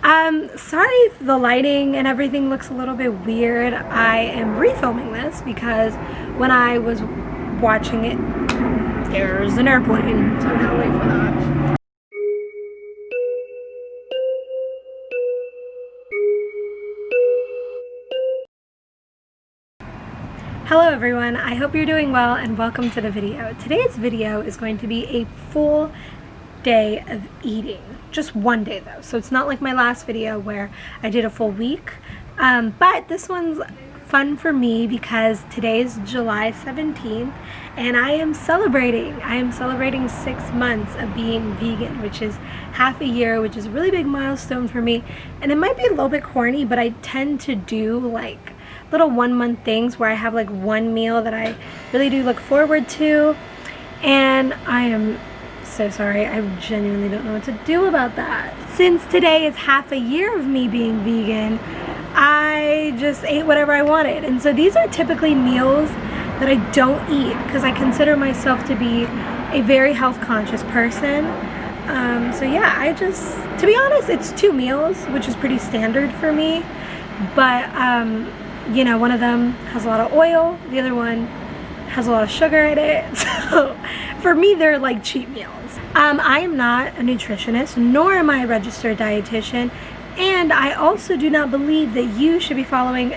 Sorry if the lighting and everything looks a little bit weird. I am refilming this because when I was watching it, there's an airplane, so I'm gonna wait for that. Hello everyone, I hope you're doing well and welcome to the video. Today's video is going to be a full day of eating. Just one day though, so it's not like my last video where I did a full week. But this one's fun for me because today's July 17th and I am celebrating 6 months of being vegan, which is half a year, which is a really big milestone for me. And it might be a little bit corny, but I tend to do like little 1 month things where I have like one meal that I really do look forward to, and I am so sorry, I genuinely don't know what to do about that. Since today is half a year of me being vegan, I just ate whatever I wanted, and so these are typically meals that I don't eat because I consider myself to be a very health conscious person. So yeah, to be honest, it's 2 meals, which is pretty standard for me, but you know, one of them has a lot of oil, the other one has a lot of sugar in it, so for me they're like cheat meals. I am not a nutritionist, nor am I a registered dietitian, and I also do not believe that you should be following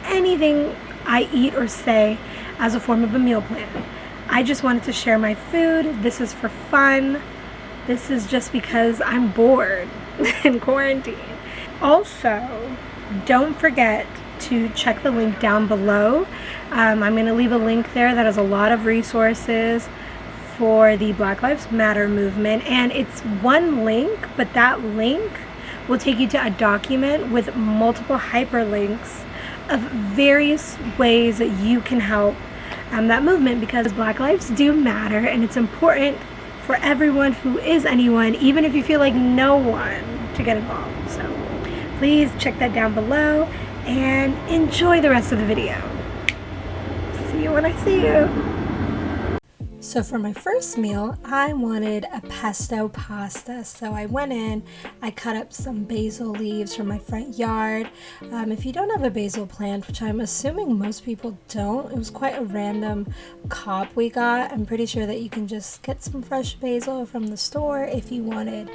anything I eat or say as a form of a meal plan. I just wanted to share my food. This is for fun. This is just because I'm bored in quarantine. Also, don't forget to check the link down below. I'm going to leave a link there that has a lot of resources for the Black Lives Matter movement, and it's one link, but that link will take you to a document with multiple hyperlinks of various ways that you can help that movement, because Black lives do matter and it's important for everyone who is anyone, even if you feel like no one, to get involved. So please check that down below and enjoy the rest of the video. See you when I see you. So for my first meal, I wanted a pesto pasta. So I went in, I cut up some basil leaves from my front yard. If you don't have a basil plant, which I'm assuming most people don't, it was quite a random cob we got. I'm pretty sure that you can just get some fresh basil from the store if you wanted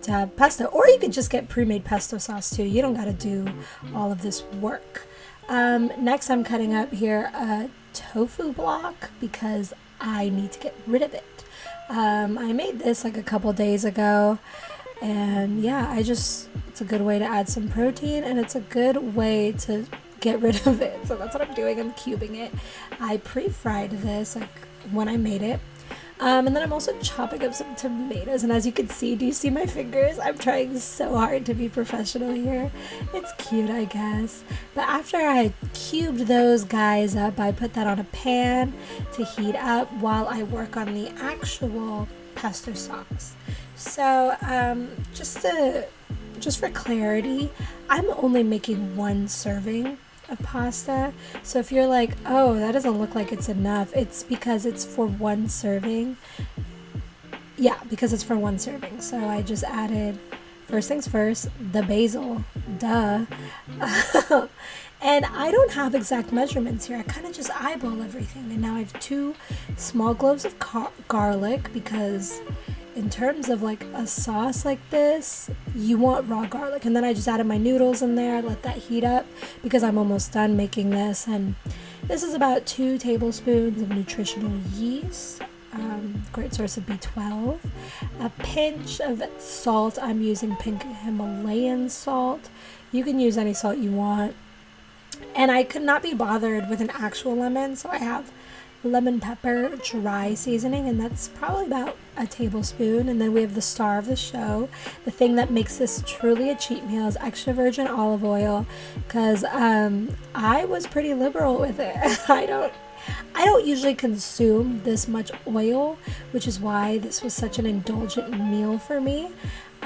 to have pesto, or you could just get pre-made pesto sauce too. You don't got to do all of this work. Next, I'm cutting up here a tofu block because I need to get rid of it. I made this like a couple days ago, and yeah, it's a good way to add some protein, and it's a good way to get rid of it. So that's what I'm doing. I'm cubing it. I pre-fried this like when I made it. And then I'm also chopping up some tomatoes, and as you can see, do you see my fingers? I'm trying so hard to be professional here. It's cute, I guess. But after I cubed those guys up, I put that on a pan to heat up while I work on the actual pesto sauce. So just for clarity, I'm only making 1 serving of pasta. So if you're like, oh, that doesn't look like it's enough, it's because it's for 1 serving. Yeah, because it's for 1 serving. So I just added, first things first, the basil, duh. And I don't have exact measurements here. I kind of just eyeball everything. And now I have 2 small cloves of garlic, because in terms of like a sauce like this, you want raw garlic. And then I just added my noodles in there, let that heat up because I'm almost done making this. And this is about 2 tablespoons of nutritional yeast, great source of B12, a pinch of salt. I'm using pink Himalayan salt. You can use any salt you want. And I could not be bothered with an actual lemon, so I have lemon pepper dry seasoning, and that's probably about a tablespoon. And then we have the star of the show, the thing that makes this truly a cheat meal, is extra virgin olive oil, because I was pretty liberal with it. I don't usually consume this much oil, which is why this was such an indulgent meal for me.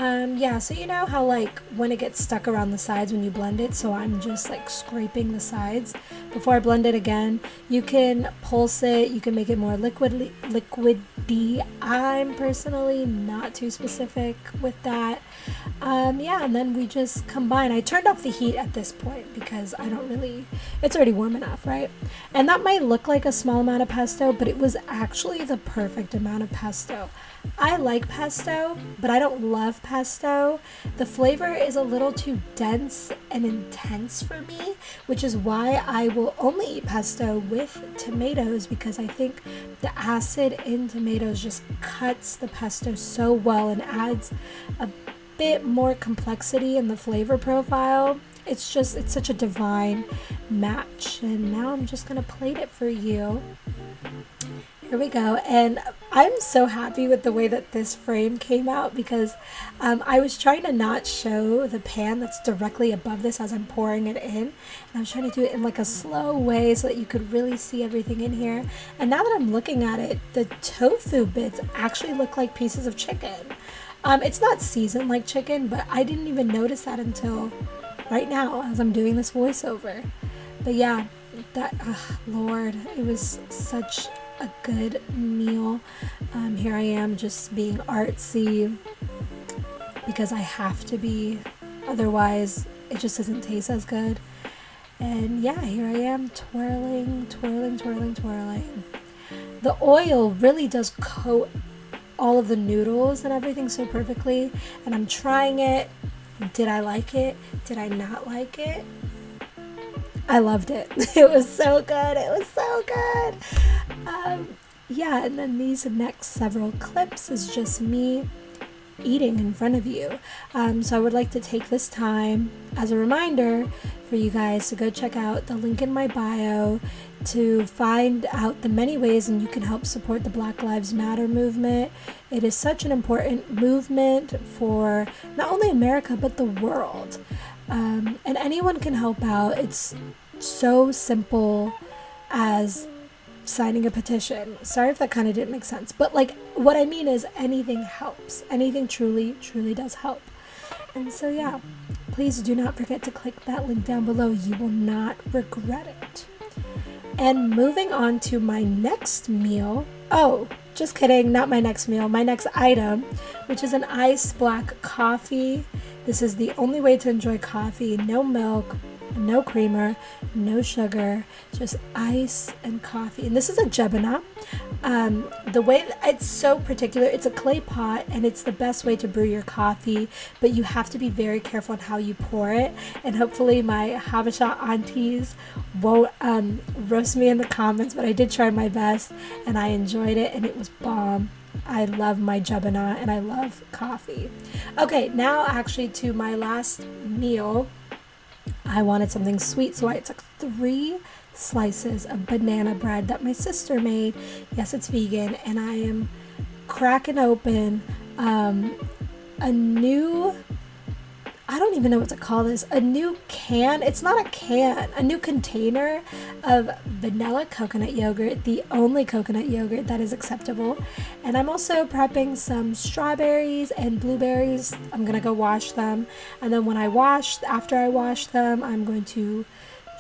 Yeah, so you know how like when it gets stuck around the sides when you blend it, so I'm just like scraping the sides before I blend it again. You can pulse it, you can make it more liquidy. I'm personally not too specific with that. Yeah, and then we just combine. I turned off the heat at this point because I don't really, it's already warm enough, right? And that might look like a small amount of pesto, but it was actually the perfect amount of pesto. I like pesto, but I don't love pesto. The flavor is a little too dense and intense for me, which is why I will only eat pesto with tomatoes, because I think the acid in tomatoes just cuts the pesto so well and adds a bit more complexity in the flavor profile. It's such a divine match. And now I'm just gonna plate it for you. Here we go. And I'm so happy with the way that this frame came out, because I was trying to not show the pan that's directly above this as I'm pouring it in. And I was trying to do it in like a slow way so that you could really see everything in here. And now that I'm looking at it, the tofu bits actually look like pieces of chicken. It's not seasoned like chicken, but I didn't even notice that until right now as I'm doing this voiceover. But yeah, that, Lord, it was such a good meal. Here I am just being artsy because I have to be, otherwise it just doesn't taste as good. And yeah, here I am twirling. The oil really does coat all of the noodles and everything so perfectly, and I'm trying it. Did I like it? Did I not like it? I loved it. It was so good. Yeah, and then these next several clips is just me eating in front of you. So I would like to take this time as a reminder for you guys to go check out the link in my bio to find out the many ways and you can help support the Black Lives Matter movement. It is such an important movement for not only America but the world. And anyone can help out. It's so simple as signing a petition. Sorry if that kind of didn't make sense, but like what I mean is anything helps. Anything truly does help. And so yeah, please do not forget to click that link down below. You will not regret it. And moving on to my next meal. Oh, just kidding, not my next meal, my next item, which is an iced black coffee. This is the only way to enjoy coffee. No milk, no creamer, no sugar, just ice and coffee. And this is a Jebana. The way it's so particular, it's a clay pot and it's the best way to brew your coffee, but you have to be very careful on how you pour it. And hopefully my Habesha aunties won't roast me in the comments, but I did try my best and I enjoyed it and it was bomb. I love my Jebana and I love coffee. Okay, now actually to my last meal. I wanted something sweet, so I took 3 slices of banana bread that my sister made. Yes, it's vegan, and I am cracking open a new, I don't even know what to call this, a new can. It's not a can, a new container of vanilla coconut yogurt, the only coconut yogurt that is acceptable. And I'm also prepping some strawberries and blueberries. I'm gonna go wash them, and then after I wash them, I'm going to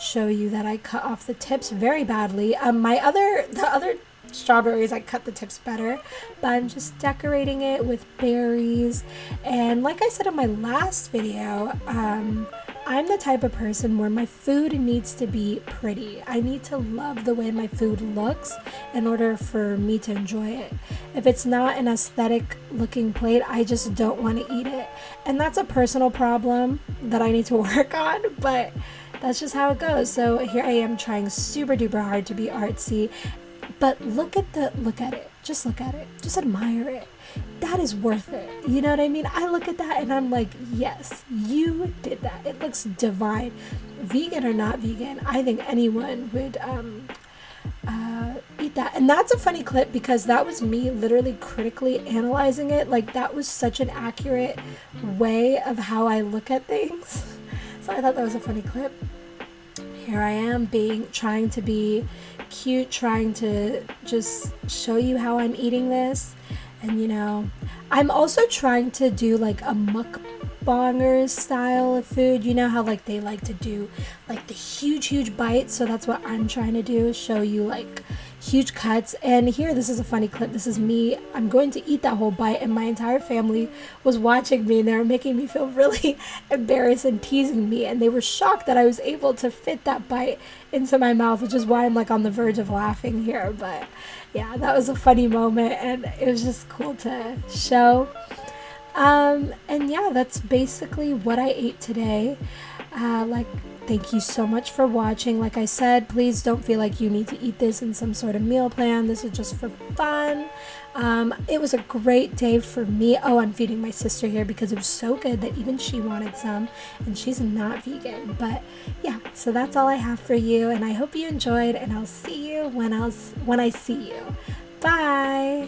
show you that I cut off the tips very badly. The other strawberries, I cut the tips better, but I'm just decorating it with berries. And like I said in my last video, I'm the type of person where my food needs to be pretty. I need to love the way my food looks in order for me to enjoy it. If it's not an aesthetic looking plate, I just don't want to eat it. And that's a personal problem that I need to work on, but that's just how it goes. So here I am trying super duper hard to be artsy. But look at it. Just look at it. Just admire it. That is worth it. You know what I mean? I look at that and I'm like, yes, you did that. It looks divine. Vegan or not vegan, I think anyone would eat that. And that's a funny clip because that was me literally critically analyzing it. Like that was such an accurate way of how I look at things. So I thought that was a funny clip. Here I am trying to be cute, trying to just show you how I'm eating this. And you know, I'm also trying to do like a mukbanger style of food. You know how like they like to do like the huge bites, so that's what I'm trying to do, is show you like huge cuts. And here, this is a funny clip. This is me. I'm going to eat that whole bite, and my entire family was watching me, and they were making me feel really embarrassed and teasing me, and they were shocked that I was able to fit that bite into my mouth, which is why I'm like on the verge of laughing here. But yeah, that was a funny moment, and it was just cool to show. And yeah, that's basically what I ate today. Thank you so much for watching. Like I said, please don't feel like you need to eat this in some sort of meal plan. This is just for fun. It was a great day for me. Oh, I'm feeding my sister here because it was so good that even she wanted some, and she's not vegan. But yeah, so that's all I have for you, and I hope you enjoyed, and I'll see you when I see you. Bye.